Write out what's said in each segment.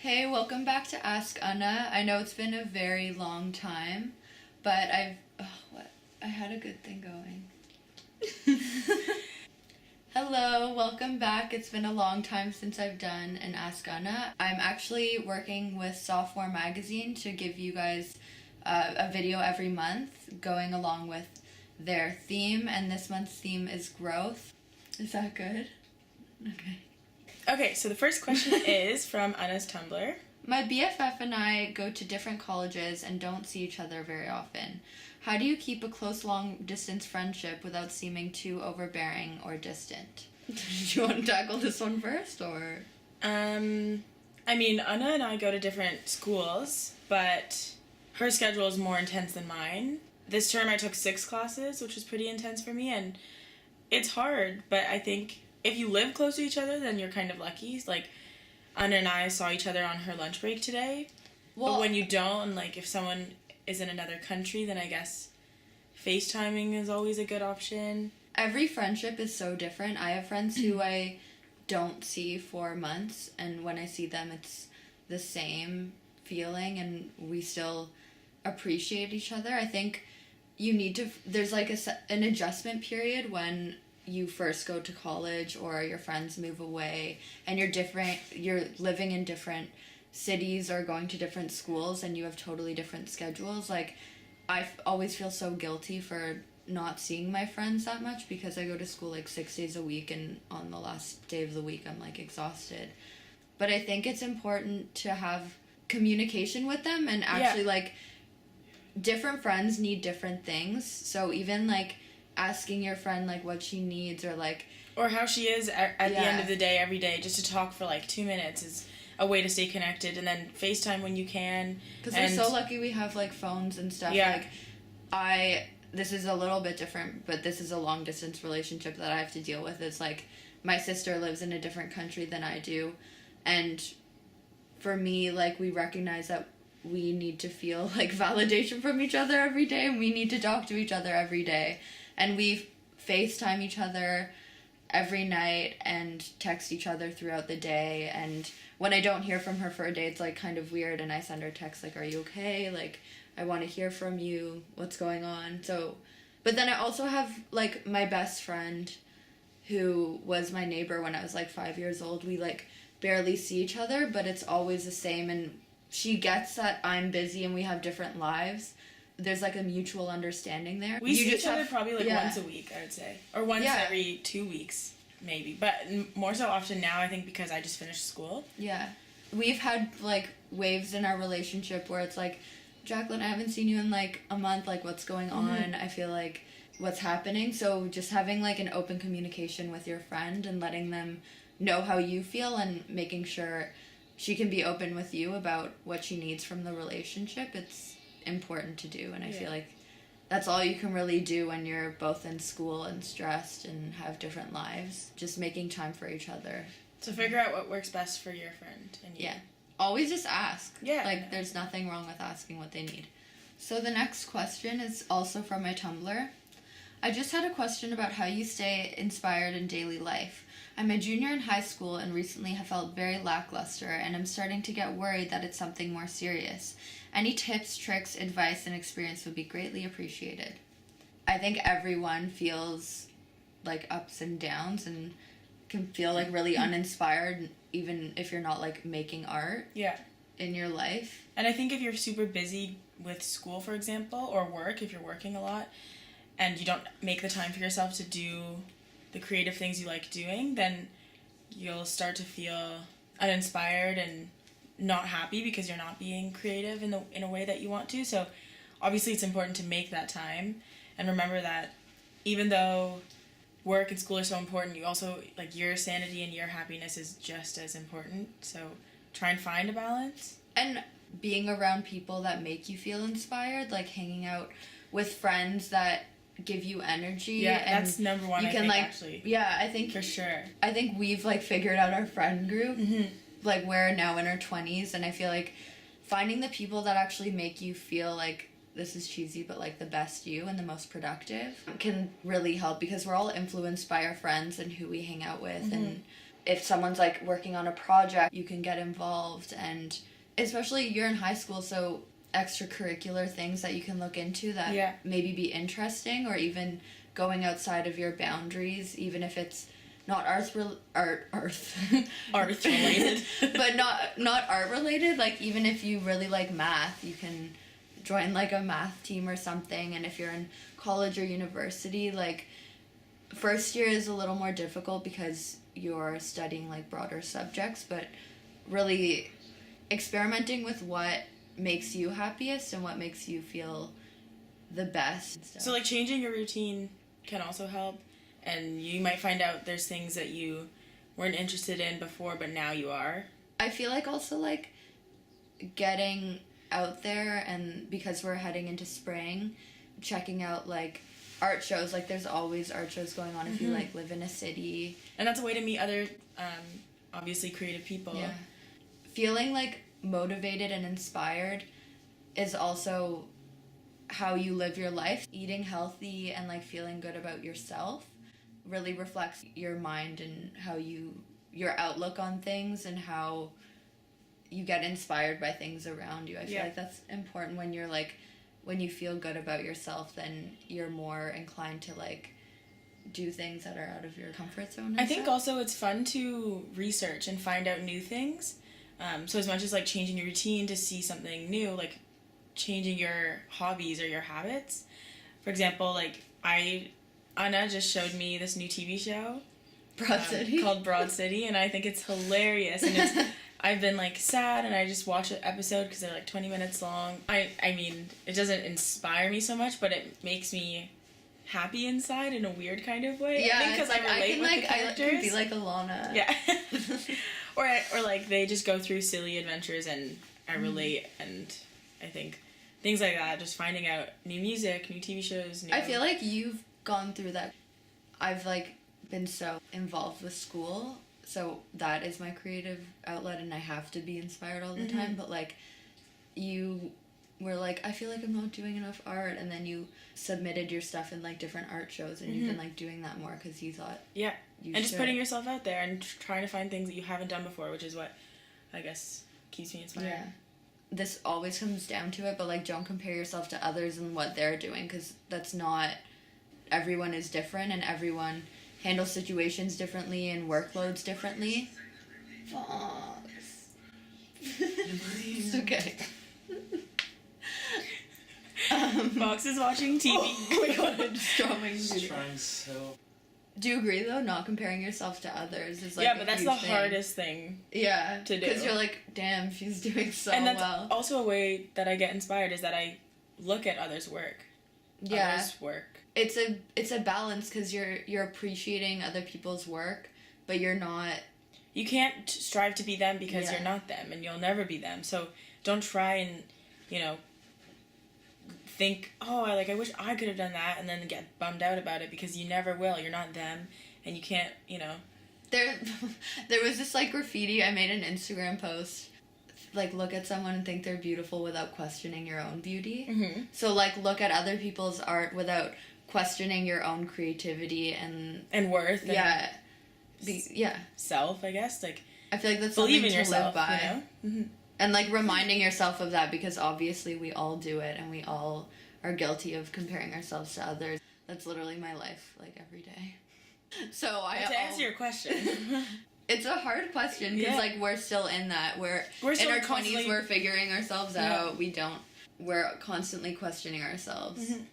Hey, welcome back to Ask Anna. I know it's been a very long time, but I had a good thing going. Hello, welcome back. It's been a long time since I've done an Ask Anna. I'm actually working with Sophomore magazine to give you guys a video every month going along with their theme, and this month's theme is growth. Is that good? Okay. Okay, so the first question is from Anna's Tumblr. My BFF and I go to different colleges and don't see each other very often. How do you keep a close long-distance friendship without seeming too overbearing or distant? Do you want to tackle this one first, or? Anna and I go to different schools, but her schedule is more intense than mine. This term I took 6 classes, which was pretty intense for me, and it's hard, but I think if you live close to each other, then you're kind of lucky. Like, Anna and I saw each other on her lunch break today. Well, but when you don't, and like if someone is in another country, then I guess FaceTiming is always a good option. Every friendship is so different. I have friends who I don't see for months, and when I see them, it's the same feeling, and we still appreciate each other. I think you need to, there's like an adjustment period when you first go to college or your friends move away and you're living in different cities or going to different schools and you have totally different schedules. Like, I always feel so guilty for not seeing my friends that much because I go to school like 6 days a week, and on the last day of the week I'm like exhausted. But I think it's important to have communication with them, and actually like different friends need different things. So even like asking your friend like what she needs or how she is at the end of the day every day, just to talk for like 2 minutes is a way to stay connected. And then FaceTime when you can, because we're so lucky we have like phones and stuff. This is a little bit different, but this is a long distance relationship that I have to deal with. It's like my sister lives in a different country than I do, and for me, like, we recognize that we need to feel like validation from each other every day, and we need to talk to each other every day. And we FaceTime each other every night and text each other throughout the day. And when I don't hear from her for a day, it's like kind of weird. And I send her texts like, "Are you okay? Like, I want to hear from you. What's going on?" So, but then I also have like my best friend who was my neighbor when I was like 5 years old. We like barely see each other, but it's always the same. And she gets that I'm busy and we have different lives. There's like a mutual understanding there. We see each other probably like once a week, I would say, or once every 2 weeks maybe, but more so often now, I think, because I just finished school. Yeah, we've had like waves in our relationship where it's like, "Jacqueline, I haven't seen you in like a month, like what's going on? I feel like what's happening?" So just having like an open communication with your friend and letting them know how you feel and making sure she can be open with you about what she needs from the relationship, it's important to do. And I feel like that's all you can really do when you're both in school and stressed and have different lives, just making time for each other. So figure out what works best for your friend and you. Always just ask. Like, there's nothing wrong with asking what they need. So the next question is also from my Tumblr. I just had a question about how you stay inspired in daily life. I'm a junior in high school and recently have felt very lackluster, and I'm starting to get worried that it's something more serious. Any tips, tricks, advice, and experience would be greatly appreciated. I think everyone feels like ups and downs and can feel like really uninspired, even if you're not like making art in your life. And I think if you're super busy with school, for example, or work, if you're working a lot and you don't make the time for yourself to do the creative things you like doing, then you'll start to feel uninspired and not happy because you're not being creative in a way that you want to. So obviously it's important to make that time and remember that even though work and school are so important, you also, like, your sanity and your happiness is just as important. So try and find a balance. And being around people that make you feel inspired, like hanging out with friends that give you energy. Yeah, and that's number one, actually. Yeah, I think. For sure. I think we've, like, figured out our friend group. Like, we're now in our 20s, and I feel like finding the people that actually make you feel like, this is cheesy, but like the best you and the most productive can really help, because we're all influenced by our friends and who we hang out with. And if someone's like working on a project, you can get involved. And especially you're in high school, so extracurricular things that you can look into that maybe be interesting, or even going outside of your boundaries, even if it's not art related, but not art related. Like, even if you really like math, you can join like a math team or something. And if you're in college or university, like, first year is a little more difficult because you're studying like broader subjects, but really experimenting with what makes you happiest and what makes you feel the best. So like changing your routine can also help, and you might find out there's things that you weren't interested in before, but now you are. I feel like also like getting out there, and because we're heading into spring, checking out like art shows. Like, there's always art shows going on if you like live in a city, and that's a way to meet other obviously creative people. Yeah, feeling like motivated and inspired is also how you live your life. Eating healthy and like feeling good about yourself really reflects your mind and how your outlook on things and how you get inspired by things around you. I feel like that's important. When you feel good about yourself, then you're more inclined to like do things that are out of your comfort zone. I think also it's fun to research and find out new things. So as much as like changing your routine to see something new, like changing your hobbies or your habits. For example, like Anna just showed me this new TV show called Broad City, and I think it's hilarious. And I've been like sad, and I just watch an episode because they're like 20 minutes long. I mean, it doesn't inspire me so much, but it makes me happy inside in a weird kind of way. Yeah, I think because I relate with the characters. I can be like Alana. Yeah. or like they just go through silly adventures, and I relate, and I think things like that, just finding out new music, new TV shows. I feel like you've gone through that. I've like been so involved with school, so that is my creative outlet, and I have to be inspired all the time. But like, you were like, I feel like I'm not doing enough art, and then you submitted your stuff in like different art shows, and you've been like doing that more because you thought just putting yourself out there and trying to find things that you haven't done before, which is what I guess keeps me inspired. Yeah. This always comes down to it, but like, don't compare yourself to others and what they're doing, because that's not, everyone is different, and everyone handles situations differently and workloads differently. Fox. It's okay. Fox is watching TV. Oh my god, I'm just drumming. Trying so. Do you agree though? Not comparing yourself to others is like but that's the hardest thing. Yeah, to do, because you're like, damn, she's doing so well. And that's well. Also a way that I get inspired is that I look at others' work. Yeah, others' work. It's a balance, because you're appreciating other people's work, but you're not. You can't strive to be them because you're not them, and you'll never be them. So don't try and think, I wish I could have done that, and then get bummed out about it, because you never will. You're not them, and you can't, There was this like graffiti. I made an Instagram post, like, look at someone and think they're beautiful without questioning your own beauty. Mm-hmm. So like, look at other people's art without questioning your own creativity and worth. And self, I guess. Like, I feel like that's believe something in to yourself, live by. Mm-hmm. And like, reminding yourself of that, because obviously we all do it, and we all are guilty of comparing ourselves to others. That's literally my life, like, every day. So to answer your question, it's a hard question, because like, we're still in that. We're still in our 20s. We're figuring ourselves out. We're constantly questioning ourselves. Mm-hmm.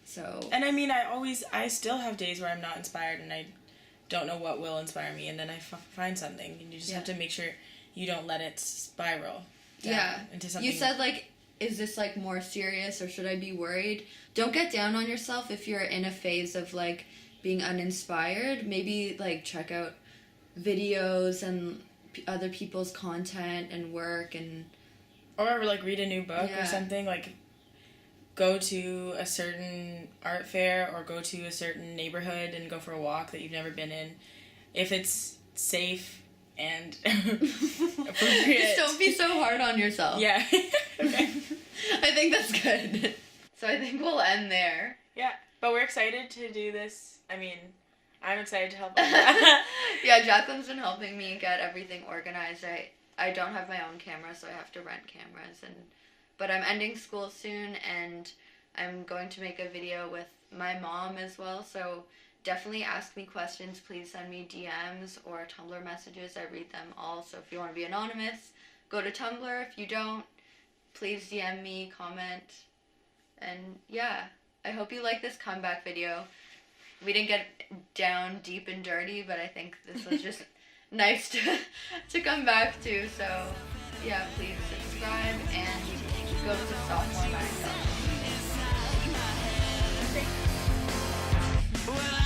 So. And I mean, I still have days where I'm not inspired, and I don't know what will inspire me, and then I find something, and you just have to make sure you don't let it spiral down into something. You said, like, is this, like, more serious, or should I be worried? Don't get down on yourself if you're in a phase of, like, being uninspired. Maybe, like, check out videos and other people's content and work, and... Or, like, read a new book or something. Like, go to a certain art fair, or go to a certain neighborhood and go for a walk that you've never been in. If it's safe and appropriate. Just don't be so hard on yourself. Yeah. Okay. I think that's good. So I think we'll end there. Yeah, but we're excited to do this. I mean, I'm excited to help. Yeah, Jacqueline's been helping me get everything organized. I don't have my own camera, so I have to rent cameras. But I'm ending school soon, and I'm going to make a video with my mom as well. So definitely ask me questions. Please send me DMs or Tumblr messages. I read them all. So if you want to be anonymous, go to Tumblr. If you don't, please DM me, comment. And yeah, I hope you like this comeback video. We didn't get down deep and dirty, but I think this was just nice to come back to. So yeah, please subscribe and go to Sophomore. Well,